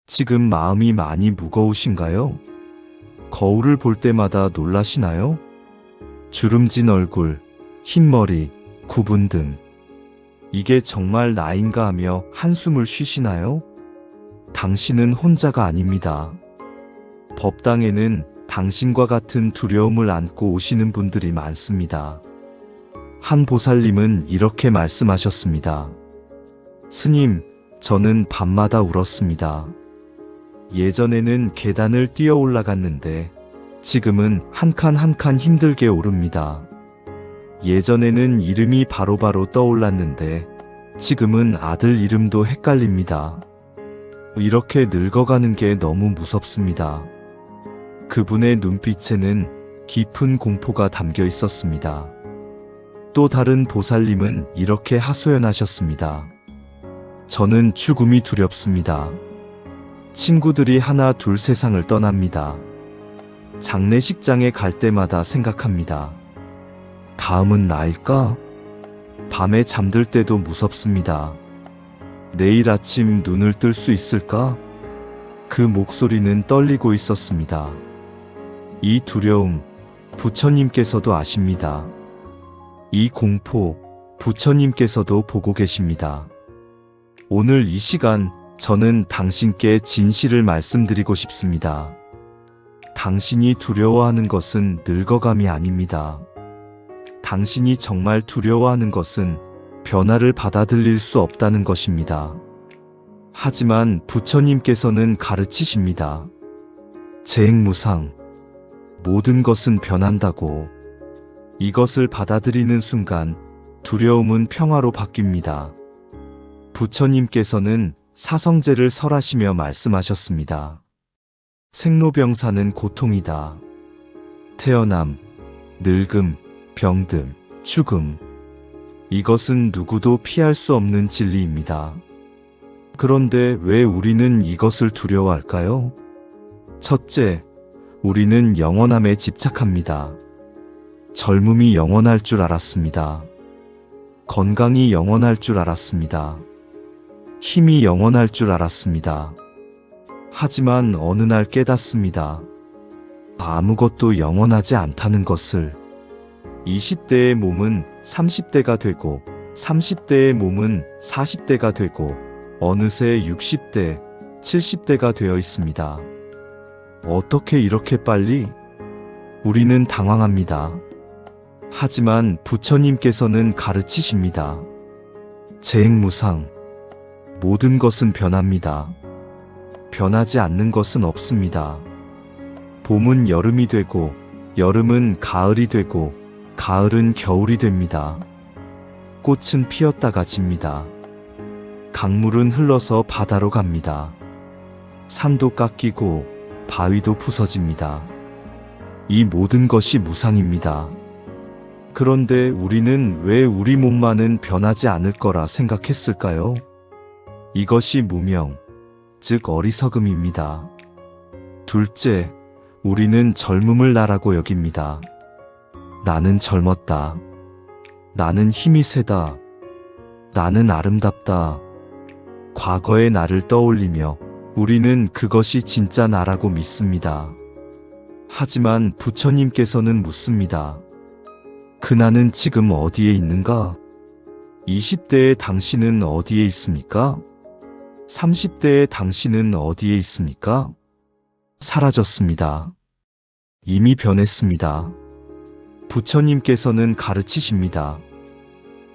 지금 마음이 많이 무거우신가요? 거울을 볼 때마다 놀라시나요? 주름진 얼굴, 흰 머리, 구분 등. 이게 정말 나인가 하며 한숨을 쉬시나요? 당신은 혼자가 아닙니다. 법당에는 당신과 같은 두려움을 안고 오시는 분들이 많습니다. 한 보살님은 이렇게 말씀하셨습니다. 스님, 저는 밤마다 울었습니다. 예전에는 계단을 뛰어 올라갔는데 지금은 한 칸 한 칸 힘들게 오릅니다. 예전에는 이름이 바로바로 떠올랐는데 지금은 아들 이름도 헷갈립니다. 이렇게 늙어가는 게 너무 무섭습니다. 그분의 눈빛에는 깊은 공포가 담겨 있었습니다. 또 다른 보살님은 이렇게 하소연하셨습니다. 저는 죽음이 두렵습니다. 친구들이 하나 둘 세상을 떠납니다. 장례식장에 갈 때마다 생각합니다. 다음은 나일까? 밤에 잠들 때도 무섭습니다. 내일 아침 눈을 뜰 수 있을까? 그 목소리는 떨리고 있었습니다. 이 두려움, 부처님께서도 아십니다. 이 공포, 부처님께서도 보고 계십니다. 오늘 이 시간 저는 당신께 진실을 말씀드리고 싶습니다. 당신이 두려워하는 것은 늙어감이 아닙니다. 당신이 정말 두려워하는 것은 변화를 받아들일 수 없다는 것입니다. 하지만 부처님께서는 가르치십니다. 재행무상, 모든 것은 변한다고. 이것을 받아들이는 순간 두려움은 평화로 바뀝니다. 부처님께서는 사성제를 설하시며 말씀하셨습니다. 생로병사는 고통이다. 태어남, 늙음, 병듦, 죽음. 이것은 누구도 피할 수 없는 진리입니다. 그런데 왜 우리는 이것을 두려워할까요? 첫째, 우리는 영원함에 집착합니다. 젊음이 영원할 줄 알았습니다. 건강이 영원할 줄 알았습니다. 힘이 영원할 줄 알았습니다. 하지만 어느 날 깨닫습니다. 아무것도 영원하지 않다는 것을. 20대의 몸은 30대가 되고 30대의 몸은 40대가 되고 어느새 60대, 70대가 되어 있습니다. 어떻게 이렇게 빨리? 우리는 당황합니다. 하지만 부처님께서는 가르치십니다. 재행무상, 모든 것은 변합니다. 변하지 않는 것은 없습니다. 봄은 여름이 되고 여름은 가을이 되고 가을은 겨울이 됩니다. 꽃은 피었다가 집니다. 강물은 흘러서 바다로 갑니다. 산도 깎이고 바위도 부서집니다. 이 모든 것이 무상입니다. 그런데 우리는 왜 우리 몸만은 변하지 않을 거라 생각했을까요? 이것이 무명, 즉 어리석음입니다. 둘째, 우리는 젊음을 나라고 여깁니다. 나는 젊었다. 나는 힘이 세다. 나는 아름답다. 과거의 나를 떠올리며 우리는 그것이 진짜 나라고 믿습니다. 하지만 부처님께서는 묻습니다. 그 나는 지금 어디에 있는가? 20대의 당신은 어디에 있습니까? 30대의 당신은 어디에 있습니까? 사라졌습니다. 이미 변했습니다. 부처님께서는 가르치십니다.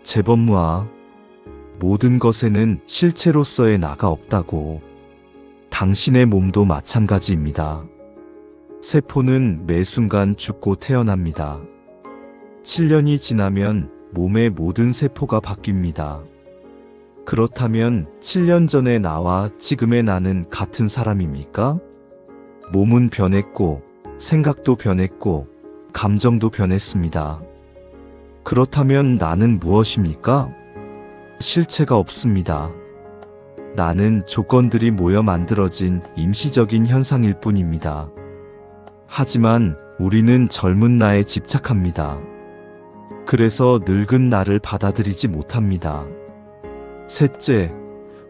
재범무아, 모든 것에는 실체로서의 나가 없다고. 당신의 몸도 마찬가지입니다. 세포는 매 순간 죽고 태어납니다. 7년이 지나면 몸의 모든 세포가 바뀝니다. 그렇다면 7년 전의 나와 지금의 나는 같은 사람입니까? 몸은 변했고, 생각도 변했고, 감정도 변했습니다. 그렇다면 나는 무엇입니까? 실체가 없습니다. 나는 조건들이 모여 만들어진 임시적인 현상일 뿐입니다. 하지만 우리는 젊은 나에 집착합니다. 그래서 늙은 나를 받아들이지 못합니다. 셋째,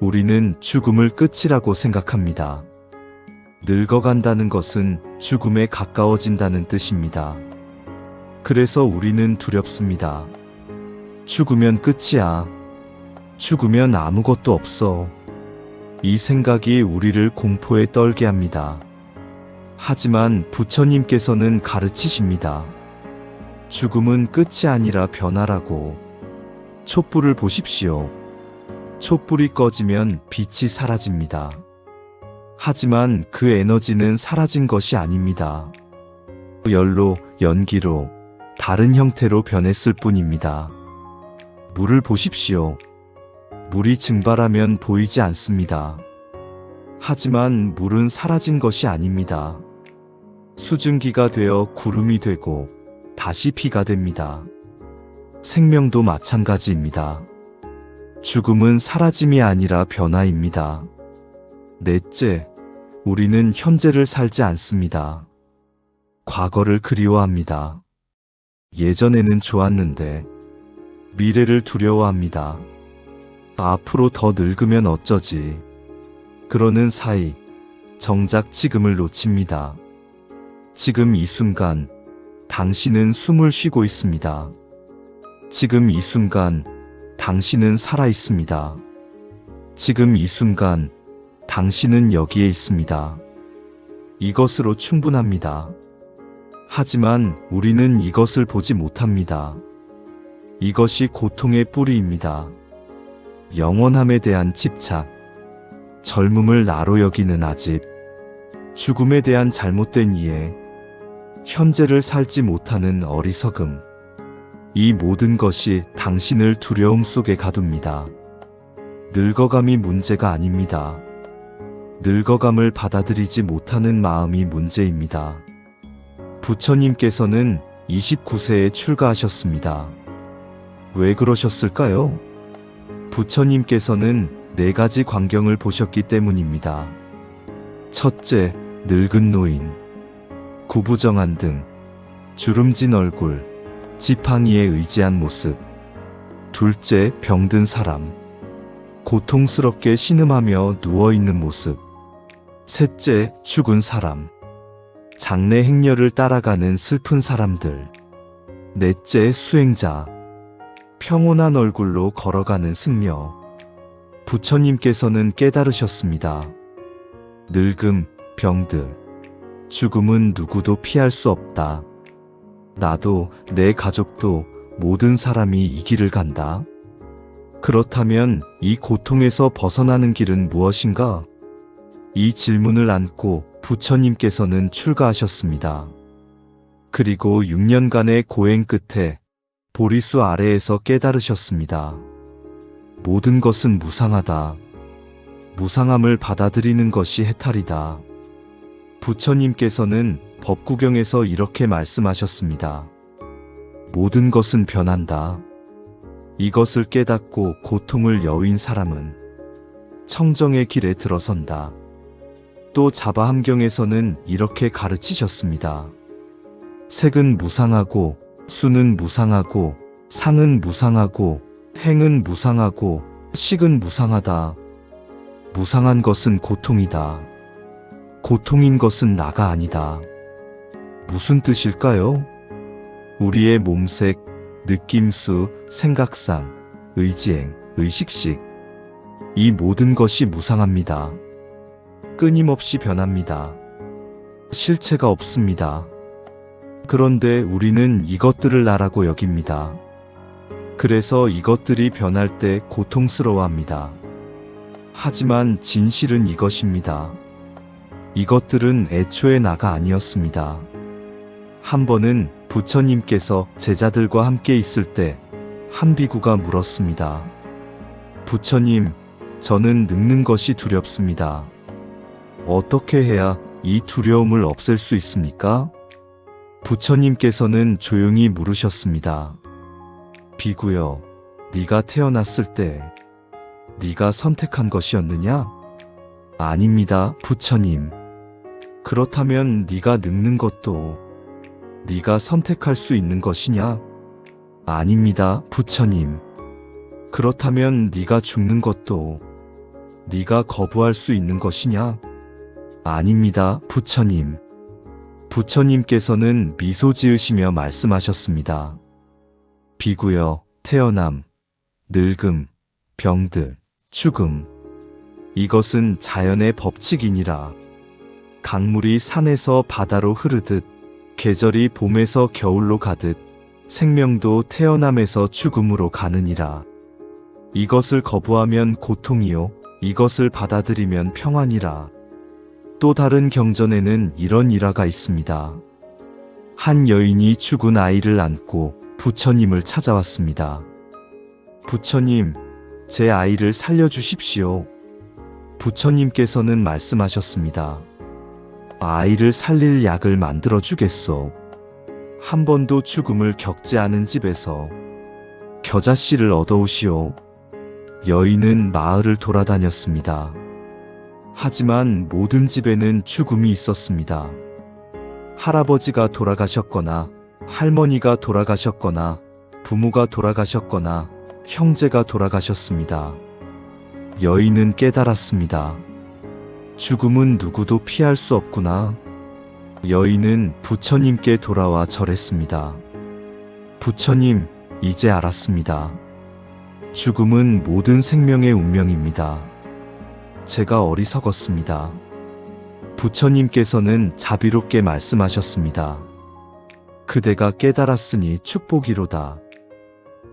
우리는 죽음을 끝이라고 생각합니다. 늙어간다는 것은 죽음에 가까워진다는 뜻입니다. 그래서 우리는 두렵습니다. 죽으면 끝이야. 죽으면 아무것도 없어. 이 생각이 우리를 공포에 떨게 합니다. 하지만 부처님께서는 가르치십니다. 죽음은 끝이 아니라 변화라고. 촛불을 보십시오. 촛불이 꺼지면 빛이 사라집니다. 하지만 그 에너지는 사라진 것이 아닙니다. 열로, 연기로, 다른 형태로 변했을 뿐입니다. 물을 보십시오. 물이 증발하면 보이지 않습니다. 하지만 물은 사라진 것이 아닙니다. 수증기가 되어 구름이 되고 다시 비가 됩니다. 생명도 마찬가지입니다. 죽음은 사라짐이 아니라 변화입니다. 넷째, 우리는 현재를 살지 않습니다. 과거를 그리워합니다. 예전에는 좋았는데 미래를 두려워합니다. 앞으로 더 늙으면 어쩌지? 그러는 사이 정작 지금을 놓칩니다. 지금 이 순간 당신은 숨을 쉬고 있습니다. 지금 이 순간 당신은 살아 있습니다. 지금 이 순간 당신은 여기에 있습니다. 이것으로 충분합니다. 하지만 우리는 이것을 보지 못합니다. 이것이 고통의 뿌리입니다. 영원함에 대한 집착, 젊음을 나로 여기는 아집, 죽음에 대한 잘못된 이해, 현재를 살지 못하는 어리석음. 이 모든 것이 당신을 두려움 속에 가둡니다. 늙어감이 문제가 아닙니다. 늙어감을 받아들이지 못하는 마음이 문제입니다. 부처님께서는 29세에 출가하셨습니다. 왜 그러셨을까요? 부처님께서는 4가지 광경을 보셨기 때문입니다. 첫째, 늙은 노인, 구부정한 등, 주름진 얼굴, 지팡이에 의지한 모습. 둘째, 병든 사람, 고통스럽게 신음하며 누워있는 모습. 셋째, 죽은 사람, 장래 행렬을 따라가는 슬픈 사람들. 넷째, 수행자, 평온한 얼굴로 걸어가는 승려. 부처님께서는 깨달으셨습니다. 늙음, 병듦, 죽음은 누구도 피할 수 없다. 나도, 내 가족도, 모든 사람이 이 길을 간다. 그렇다면 이 고통에서 벗어나는 길은 무엇인가? 이 질문을 안고 부처님께서는 출가하셨습니다. 그리고 6년간의 고행 끝에 보리수 아래에서 깨달으셨습니다. 모든 것은 무상하다. 무상함을 받아들이는 것이 해탈이다. 부처님께서는 법구경에서 이렇게 말씀하셨습니다. 모든 것은 변한다. 이것을 깨닫고 고통을 여윈 사람은 청정의 길에 들어선다. 또 자바함경에서는 이렇게 가르치셨습니다. 색은 무상하고, 수는 무상하고, 상은 무상하고, 행은 무상하고, 식은 무상하다. 무상한 것은 고통이다. 고통인 것은 나가 아니다. 무슨 뜻일까요? 우리의 몸색, 느낌수, 생각상, 의지행, 의식식, 이 모든 것이 무상합니다. 끊임없이 변합니다. 실체가 없습니다. 그런데 우리는 이것들을 나라고 여깁니다. 그래서 이것들이 변할 때 고통스러워합니다. 하지만 진실은 이것입니다. 이것들은 애초에 나가 아니었습니다. 한 번은 부처님께서 제자들과 함께 있을 때 한 비구가 물었습니다. 부처님, 저는 늙는 것이 두렵습니다. 어떻게 해야 이 두려움을 없앨 수 있습니까? 부처님께서는 조용히 물으셨습니다. 비구여, 네가 태어났을 때 네가 선택한 것이었느냐? 아닙니다, 부처님. 그렇다면 네가 늙는 것도 네가 선택할 수 있는 것이냐? 아닙니다, 부처님. 그렇다면 네가 죽는 것도 네가 거부할 수 있는 것이냐? 아닙니다, 부처님. 부처님께서는 미소 지으시며 말씀하셨습니다. 비구여, 태어남, 늙음, 병들, 죽음. 이것은 자연의 법칙이니라. 강물이 산에서 바다로 흐르듯, 계절이 봄에서 겨울로 가듯, 생명도 태어남에서 죽음으로 가느니라. 이것을 거부하면 고통이요, 이것을 받아들이면 평안이라. 또 다른 경전에는 이런 일화가 있습니다. 한 여인이 죽은 아이를 안고 부처님을 찾아왔습니다. 부처님, 제 아이를 살려주십시오. 부처님께서는 말씀하셨습니다. 아이를 살릴 약을 만들어 주겠소. 한 번도 죽음을 겪지 않은 집에서 겨자씨를 얻어오시오. 여인은 마을을 돌아다녔습니다. 하지만 모든 집에는 죽음이 있었습니다. 할아버지가 돌아가셨거나, 할머니가 돌아가셨거나, 부모가 돌아가셨거나, 형제가 돌아가셨습니다. 여인은 깨달았습니다. 죽음은 누구도 피할 수 없구나. 여인은 부처님께 돌아와 절했습니다. 부처님, 이제 알았습니다. 죽음은 모든 생명의 운명입니다. 제가 어리석었습니다. 부처님께서는 자비롭게 말씀하셨습니다. 그대가 깨달았으니 축복이로다.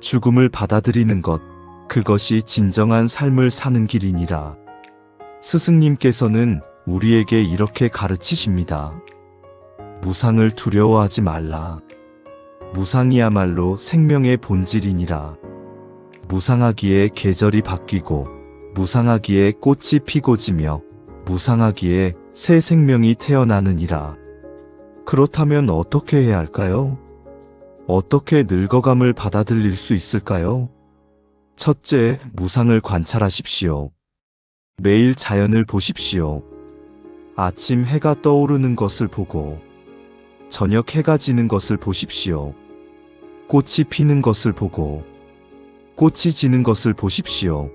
죽음을 받아들이는 것, 그것이 진정한 삶을 사는 길이니라. 스승님께서는 우리에게 이렇게 가르치십니다. 무상을 두려워하지 말라. 무상이야말로 생명의 본질이니라. 무상하기에 계절이 바뀌고, 무상하기에 꽃이 피고 지며, 무상하기에 새 생명이 태어나느니라. 그렇다면 어떻게 해야 할까요? 어떻게 늙어감을 받아들일 수 있을까요? 첫째, 무상을 관찰하십시오. 매일 자연을 보십시오. 아침 해가 떠오르는 것을 보고, 저녁 해가 지는 것을 보십시오. 꽃이 피는 것을 보고, 꽃이 지는 것을 보십시오.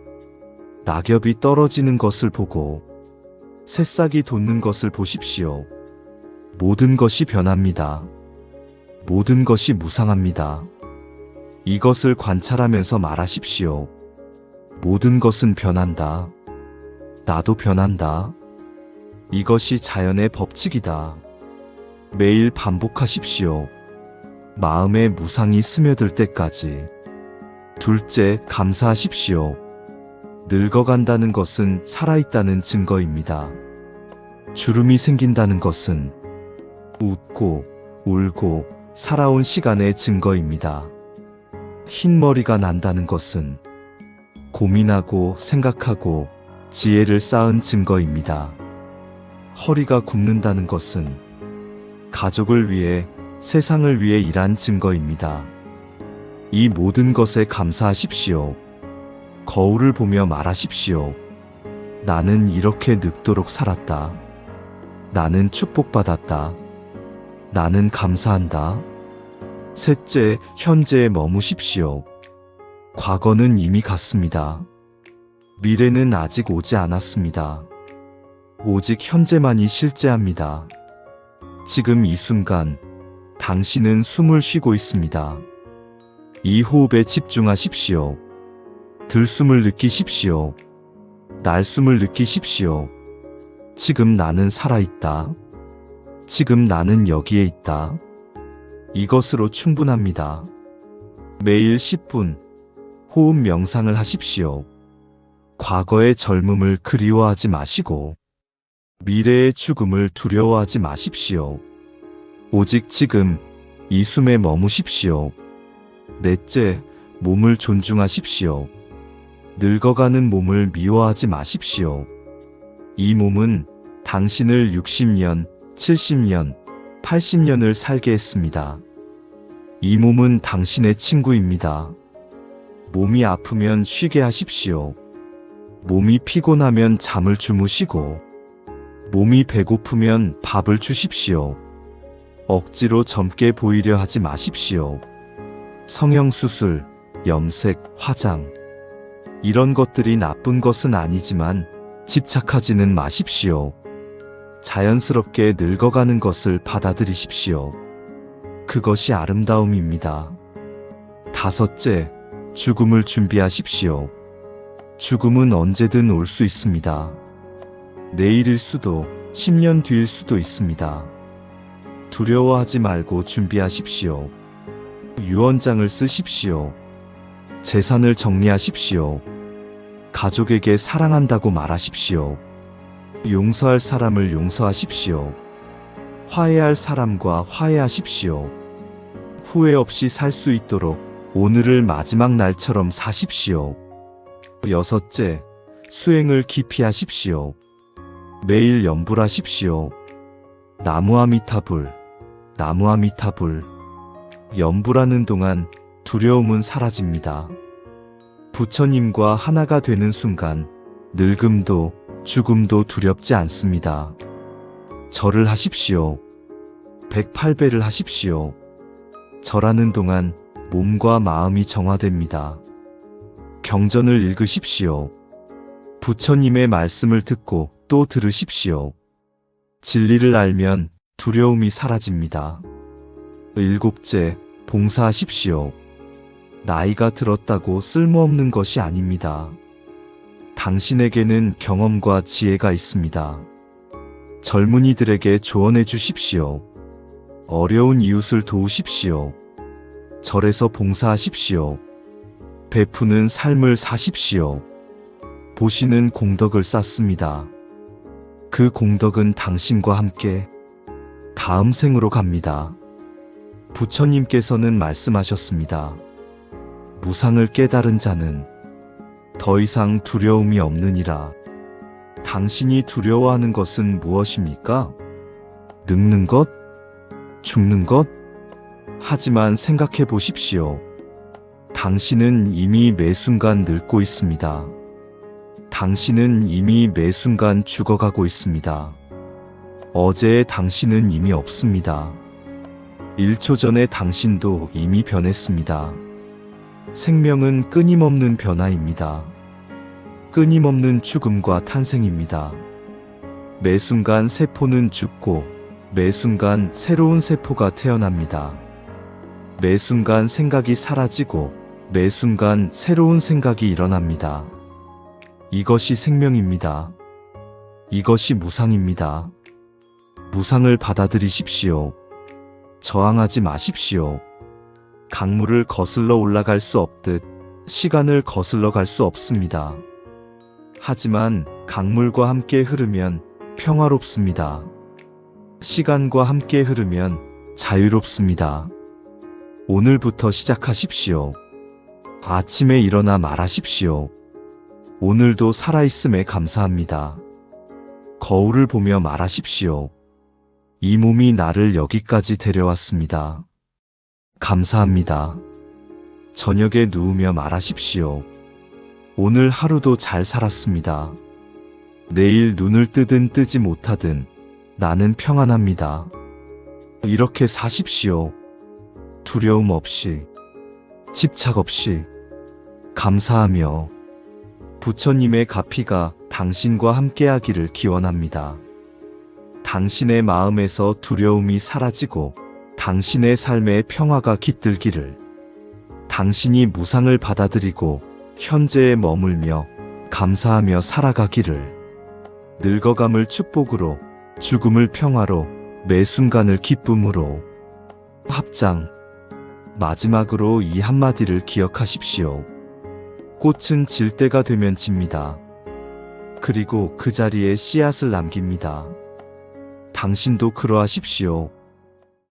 낙엽이 떨어지는 것을 보고, 새싹이 돋는 것을 보십시오. 모든 것이 변합니다. 모든 것이 무상합니다. 이것을 관찰하면서 말하십시오. 모든 것은 변한다. 나도 변한다. 이것이 자연의 법칙이다. 매일 반복하십시오. 마음에 무상이 스며들 때까지. 둘째, 감사하십시오. 늙어간다는 것은 살아있다는 증거입니다. 주름이 생긴다는 것은 웃고, 울고, 살아온 시간의 증거입니다. 흰 머리가 난다는 것은 고민하고 생각하고 지혜를 쌓은 증거입니다. 허리가 굽는다는 것은 가족을 위해, 세상을 위해 일한 증거입니다. 이 모든 것에 감사하십시오. 거울을 보며 말하십시오. 나는 이렇게 늙도록 살았다. 나는 축복받았다. 나는 감사한다. 셋째, 현재에 머무십시오. 과거는 이미 갔습니다. 미래는 아직 오지 않았습니다. 오직 현재만이 실제합니다. 지금 이 순간, 당신은 숨을 쉬고 있습니다. 이 호흡에 집중하십시오. 들숨을 느끼십시오. 날숨을 느끼십시오. 지금 나는 살아있다. 지금 나는 여기에 있다. 이것으로 충분합니다. 매일 10분 호흡 명상을 하십시오. 과거의 젊음을 그리워하지 마시고 미래의 죽음을 두려워하지 마십시오. 오직 지금 이 숨에 머무십시오. 넷째, 몸을 존중하십시오. 늙어가는 몸을 미워하지 마십시오. 이 몸은 당신을 60년, 70년, 80년을 살게 했습니다. 이 몸은 당신의 친구입니다. 몸이 아프면 쉬게 하십시오. 몸이 피곤하면 잠을 주무시고, 몸이 배고프면 밥을 주십시오. 억지로 젊게 보이려 하지 마십시오. 성형수술, 염색, 화장, 이런 것들이 나쁜 것은 아니지만 집착하지는 마십시오. 자연스럽게 늙어가는 것을 받아들이십시오. 그것이 아름다움입니다. 다섯째, 죽음을 준비하십시오. 죽음은 언제든 올 수 있습니다. 내일일 수도, 10년 뒤일 수도 있습니다. 두려워하지 말고 준비하십시오. 유언장을 쓰십시오. 재산을 정리하십시오. 가족에게 사랑한다고 말하십시오. 용서할 사람을 용서하십시오. 화해할 사람과 화해하십시오. 후회 없이 살 수 있도록 오늘을 마지막 날처럼 사십시오. 여섯째, 수행을 깊이 하십시오. 매일 염불하십시오. 나무아미타불, 나무아미타불. 염불하는 동안 두려움은 사라집니다. 부처님과 하나가 되는 순간 늙음도 죽음도 두렵지 않습니다. 절을 하십시오. 108배를 하십시오. 절하는 동안 몸과 마음이 정화됩니다. 경전을 읽으십시오. 부처님의 말씀을 듣고 또 들으십시오. 진리를 알면 두려움이 사라집니다. 일곱째, 봉사하십시오. 나이가 들었다고 쓸모없는 것이 아닙니다. 당신에게는 경험과 지혜가 있습니다. 젊은이들에게 조언해 주십시오. 어려운 이웃을 도우십시오. 절에서 봉사하십시오. 베푸는 삶을 사십시오. 보시는 공덕을 쌓습니다. 그 공덕은 당신과 함께 다음 생으로 갑니다. 부처님께서는 말씀하셨습니다. 무상을 깨달은 자는 더 이상 두려움이 없느니라. 당신이 두려워하는 것은 무엇입니까? 늙는 것? 죽는 것? 하지만 생각해 보십시오. 당신은 이미 매 순간 늙고 있습니다. 당신은 이미 매 순간 죽어가고 있습니다. 어제의 당신은 이미 없습니다. 1초 전의 당신도 이미 변했습니다. 생명은 끊임없는 변화입니다. 끊임없는 죽음과 탄생입니다. 매 순간 세포는 죽고 매 순간 새로운 세포가 태어납니다. 매 순간 생각이 사라지고 매 순간 새로운 생각이 일어납니다. 이것이 생명입니다. 이것이 무상입니다. 무상을 받아들이십시오. 저항하지 마십시오. 강물을 거슬러 올라갈 수 없듯 시간을 거슬러 갈 수 없습니다. 하지만 강물과 함께 흐르면 평화롭습니다. 시간과 함께 흐르면 자유롭습니다. 오늘부터 시작하십시오. 아침에 일어나 말하십시오. 오늘도 살아있음에 감사합니다. 거울을 보며 말하십시오. 이 몸이 나를 여기까지 데려왔습니다. 감사합니다. 저녁에 누우며 말하십시오. 오늘 하루도 잘 살았습니다. 내일 눈을 뜨든 뜨지 못하든 나는 평안합니다. 이렇게 사십시오. 두려움 없이, 집착 없이, 감사하며 부처님의 가피가 당신과 함께하기를 기원합니다. 당신의 마음에서 두려움이 사라지고 당신의 삶에 평화가 깃들기를, 당신이 무상을 받아들이고 현재에 머물며 감사하며 살아가기를, 늙어감을 축복으로, 죽음을 평화로, 매 순간을 기쁨으로. 합장. 마지막으로 이 한마디를 기억하십시오. 꽃은 질 때가 되면 집니다. 그리고 그 자리에 씨앗을 남깁니다. 당신도 그러하십시오.